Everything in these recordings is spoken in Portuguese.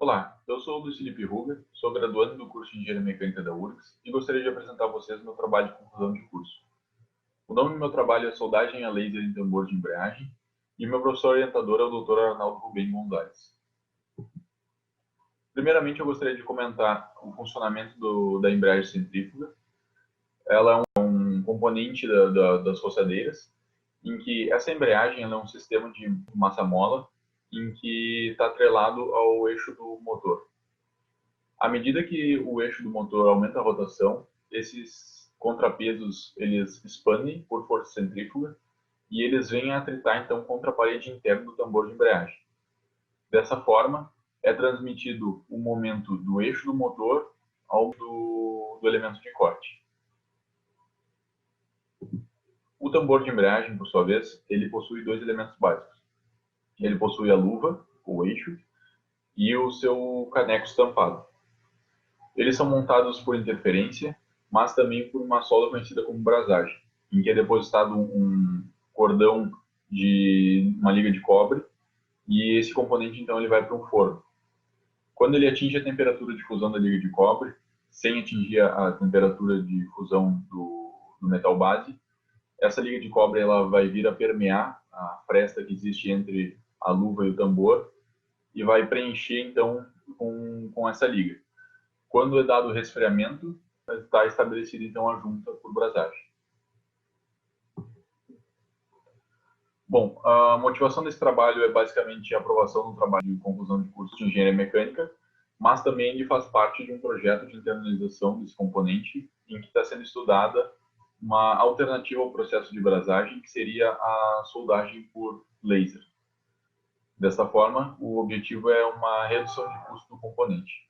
Olá, eu sou o Luiz Felipe Ruga, sou graduando do curso de Engenharia Mecânica da URGS e gostaria de apresentar a vocês o meu trabalho de conclusão de curso. O nome do meu trabalho é Soldagem a Laser em Tambor de Embreagem e o meu professor orientador é o Dr. Arnaldo Rubem Gonzalez. Primeiramente, eu gostaria de comentar o funcionamento da embreagem centrífuga. Ela é um componente das forçadeiras, em que essa embreagem é um sistema de massa-mola em que está atrelado ao eixo do motor. À medida que o eixo do motor aumenta a rotação, esses contrapesos eles expandem por força centrífuga e eles vêm a atritar então contra a parede interna do tambor de embreagem. Dessa forma, é transmitido o momento do eixo do motor ao do elemento de corte. O tambor de embreagem, por sua vez, ele possui dois elementos básicos. Ele possui a luva, o eixo, e o seu caneco estampado. Eles são montados por interferência, mas também por uma solda conhecida como brasagem, em que é depositado um cordão de uma liga de cobre e esse componente então ele vai para um forno. Quando ele atinge a temperatura de fusão da liga de cobre, sem atingir a temperatura de fusão do metal base, essa liga de cobre ela vai vir a permear a fresta que existe entre a luva e o tambor e vai preencher então com essa liga. Quando é dado o resfriamento, está estabelecida então a junta por brasagem. Bom, a motivação desse trabalho é basicamente a aprovação do trabalho de conclusão de curso de engenharia mecânica, mas também ele faz parte de um projeto de internalização desse componente, em que está sendo estudada uma alternativa ao processo de brasagem, que seria a soldagem por laser. Dessa forma, o objetivo é uma redução de custo do componente.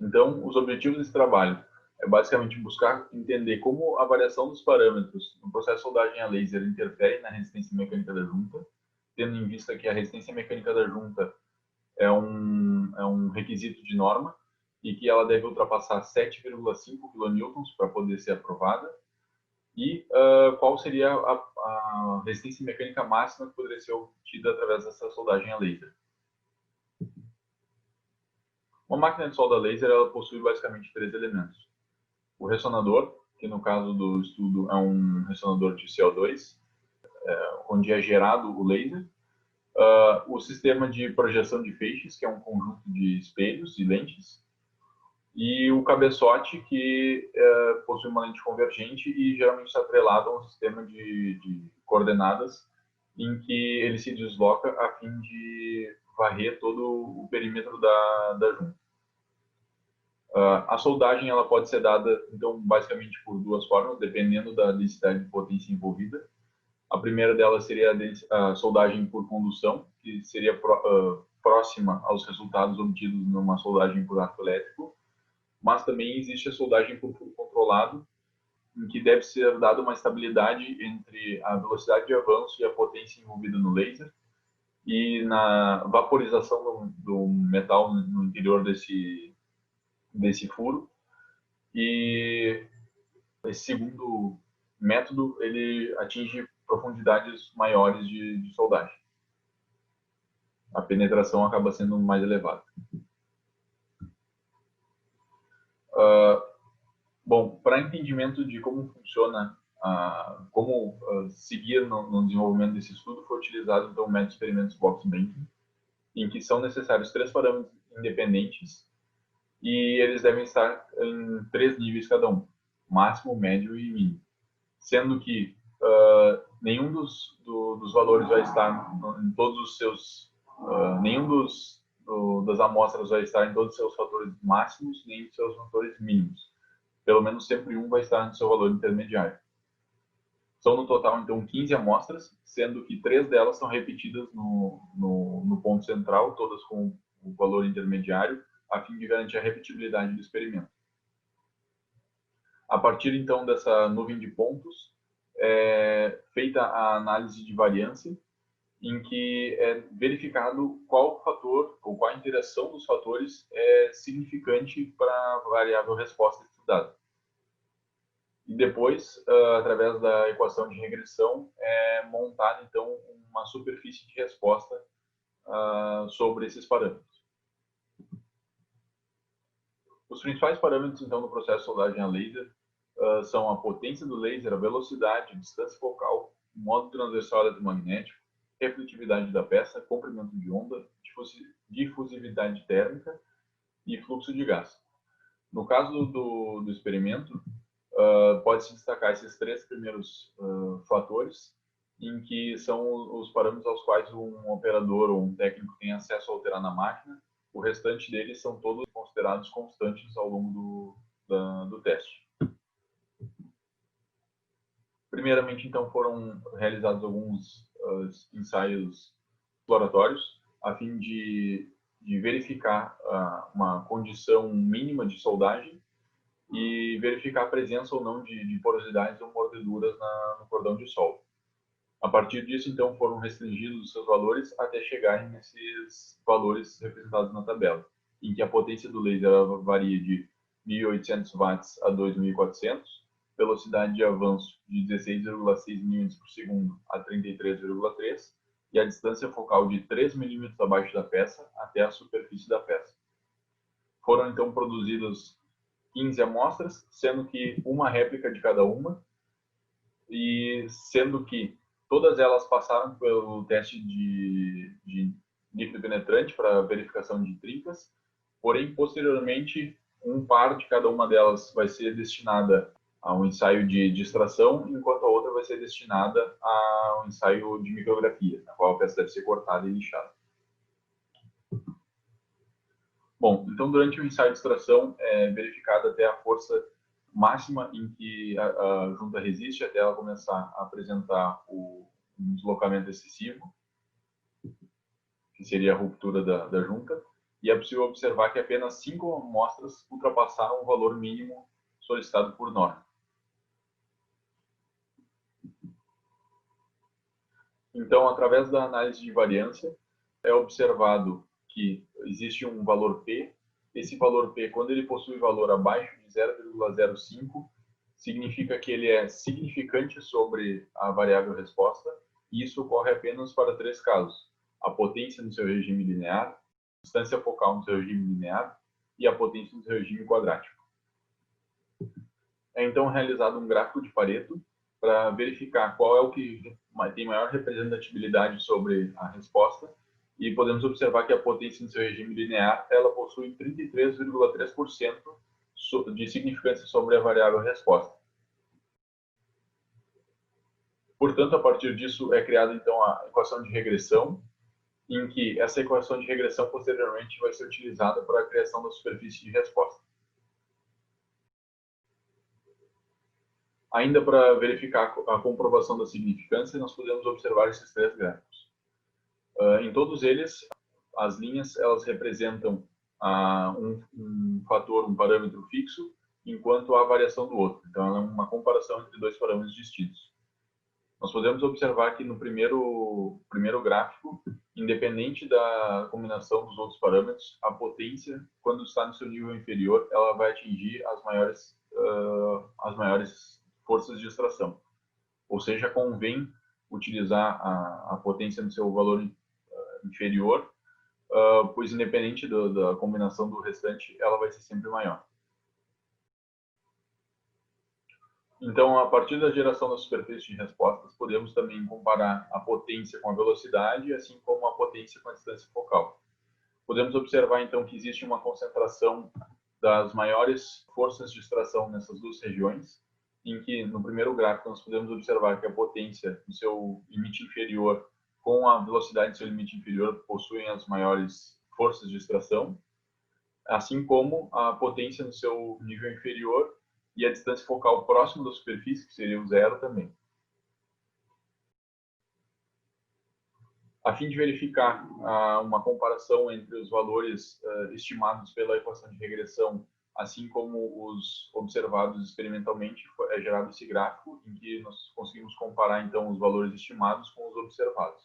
Então, os objetivos desse trabalho é basicamente buscar entender como a variação dos parâmetros no processo de soldagem a laser interfere na resistência mecânica da junta, tendo em vista que a resistência mecânica da junta é um requisito de norma e que ela deve ultrapassar 7,5 kN para poder ser aprovada, e qual seria a resistência mecânica máxima que poderia ser obtida através dessa soldagem a laser. Uma máquina de solda laser ela possui basicamente três elementos. O ressonador, que no caso do estudo é um ressonador de CO2, onde é gerado o laser. O sistema de projeção de feixes, que é um conjunto de espelhos e lentes. E o cabeçote, que possui uma lente convergente e geralmente está atrelado a um sistema de coordenadas em que ele se desloca a fim de varrer todo o perímetro da junta. A soldagem ela pode ser dada, então, basicamente por duas formas, dependendo da densidade de potência envolvida. A primeira delas seria a soldagem por condução, que seria próxima aos resultados obtidos numa soldagem por arco elétrico, mas também existe a soldagem por furo controlado, em que deve ser dada uma estabilidade entre a velocidade de avanço e a potência envolvida no laser, e na vaporização do metal no interior desse furo. E esse segundo método ele atinge profundidades maiores de soldagem. A penetração acaba sendo mais elevada. Bom, para entendimento de como funciona, como seguir no desenvolvimento desse estudo, foi utilizado então o método de experimentos box banking, em que são necessários três parâmetros independentes e eles devem estar em três níveis cada um, máximo, médio e mínimo, sendo que nenhum dos valores vai estar em todos os seus, nenhum das amostras vai estar em todos os seus fatores máximos, nem os seus fatores mínimos. Pelo menos sempre um vai estar no seu valor intermediário. São no total, então, 15 amostras, sendo que 3 delas são repetidas no ponto central, todas com o valor intermediário, a fim de garantir a repetibilidade do experimento. A partir, então, dessa nuvem de pontos, é feita a análise de variância, em que é verificado qual fator ou qual interação dos fatores é significante para a variável resposta estudada. E depois, através da equação de regressão, é montada então uma superfície de resposta sobre esses parâmetros. Os principais parâmetros, então, do processo de soldagem a laser são a potência do laser, a velocidade, distância focal, modo transversal eletromagnético, refletividade da peça, comprimento de onda, difusividade térmica e fluxo de gás. No caso do experimento, pode-se destacar esses três primeiros fatores, em que são os parâmetros aos quais um operador ou um técnico tem acesso a alterar na máquina. O restante deles são todos considerados constantes ao longo do teste. Primeiramente, então, foram realizados alguns ensaios exploratórios a fim de verificar uma condição mínima de soldagem e verificar a presença ou não de porosidades ou mordeduras no cordão de solda. A partir disso, então, foram restringidos os seus valores até chegarem nesses valores representados na tabela, em que a potência do laser varia de 1.800 watts a 2.400, velocidade de avanço de 16,6 mm por segundo a 33,3 e a distância focal de 3 mm abaixo da peça até a superfície da peça. Foram, então, produzidas 15 amostras, sendo que uma réplica de cada uma, e sendo que todas elas passaram pelo teste de níquel penetrante para verificação de trincas, porém, posteriormente, um par de cada uma delas vai ser destinada a um ensaio de extração, enquanto a outra vai ser destinada a um ensaio de micrografia, na qual a peça deve ser cortada e lixada. Bom, então durante o ensaio de extração é verificada até a força máxima em que a junta resiste até ela começar a apresentar um deslocamento excessivo, que seria a ruptura da junta, e é possível observar que apenas 5 amostras ultrapassaram o valor mínimo solicitado por norma. Então, através da análise de variância, é observado que existe um valor P. Esse valor P, quando ele possui valor abaixo de 0,05, significa que ele é significante sobre a variável resposta, e isso ocorre apenas para 3 casos: a potência no seu regime linear, a distância focal no seu regime linear e a potência no seu regime quadrático. É então realizado um gráfico de Pareto para verificar qual é o que tem maior representatividade sobre a resposta, e podemos observar que a potência no seu regime linear ela possui 33,3% de significância sobre a variável resposta. Portanto, a partir disso é criada então a equação de regressão, em que essa equação de regressão posteriormente vai ser utilizada para a criação da superfície de resposta. Ainda para verificar a comprovação da significância, nós podemos observar esses 3 gráficos. Em todos eles, as linhas elas representam um fator, um parâmetro fixo, enquanto a variação do outro. Então, é uma comparação entre 2 parâmetros distintos. Nós podemos observar que no primeiro gráfico, independente da combinação dos outros parâmetros, a potência, quando está no seu nível inferior, ela vai atingir as maiores forças de extração. Ou seja, convém utilizar a potência no seu valor inferior, pois independente da combinação do restante, ela vai ser sempre maior. Então, a partir da geração da superfície de respostas, podemos também comparar a potência com a velocidade, assim como a potência com a distância focal. Podemos observar, então, que existe uma concentração das maiores forças de extração nessas 2 regiões, em que, no primeiro gráfico, nós podemos observar que a potência no seu limite inferior com a velocidade no seu limite inferior possuem as maiores forças de extração, assim como a potência no seu nível inferior e a distância focal próximo da superfície, que seria o 0 também. A fim de verificar uma comparação entre os valores estimados pela equação de regressão, assim como os observados experimentalmente, é gerado esse gráfico em que nós conseguimos comparar então os valores estimados com os observados.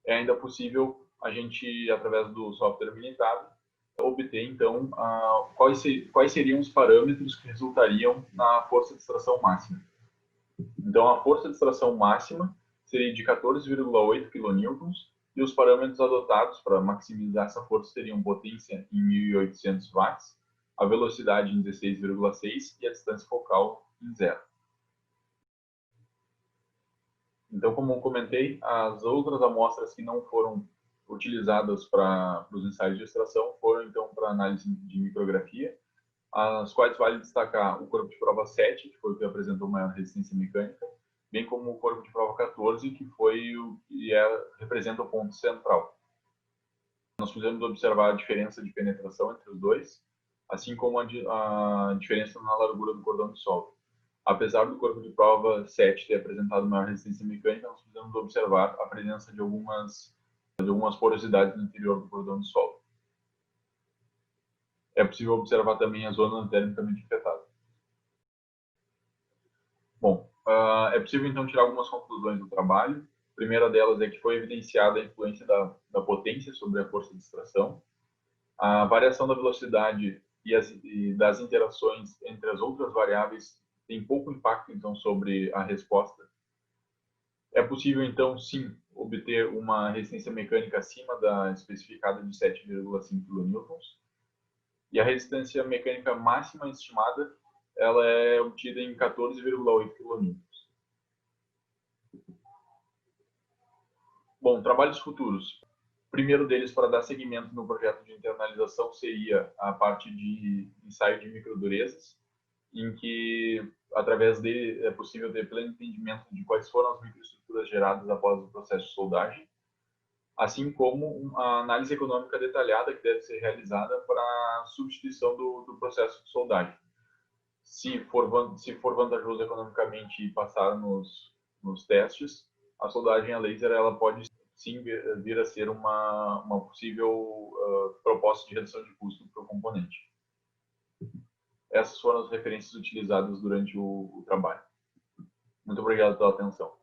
É ainda possível a gente, através do software habilitado, obter então quais seriam os parâmetros que resultariam na força de extração máxima. Então, a força de extração máxima seria de 14,8 kN, E os parâmetros adotados para maximizar essa força seriam potência em 1.800 watts, a velocidade em 16,6 e a distância focal em 0. Então, como eu comentei, as outras amostras que não foram utilizadas para os ensaios de extração foram, então, para análise de micrografia, as quais vale destacar o corpo de prova 7, que foi o que apresentou maior resistência mecânica, bem como o corpo de prova 14, que foi o que representa o ponto central. Nós pudemos observar a diferença de penetração entre os dois, assim como a diferença na largura do cordão de solda. Apesar do corpo de prova 7 ter apresentado maior resistência mecânica, nós pudemos observar a presença de algumas porosidades no interior do cordão de solda. É possível observar também a zona termicamente afetada. Bom, é possível então tirar algumas conclusões do trabalho. A primeira delas é que foi evidenciada a influência da potência sobre a força de extração, a variação da velocidade e das interações entre as outras variáveis tem pouco impacto então sobre a resposta. É possível então sim obter uma resistência mecânica acima da especificada de 7,5 kN. E a resistência mecânica máxima estimada ela é obtida em 14,8 kN. Bom, trabalhos futuros. O primeiro deles, para dar seguimento no projeto de internalização, seria a parte de ensaio de microdurezas, em que, através dele, é possível ter pleno entendimento de quais foram as microestruturas geradas após o processo de soldagem, assim como a análise econômica detalhada que deve ser realizada para a substituição do processo de soldagem. Se for vantajoso economicamente passar nos testes, a soldagem a laser ela pode sim vir a ser uma possível proposta de redução de custo para o componente. Essas foram as referências utilizadas durante o trabalho. Muito obrigado pela atenção.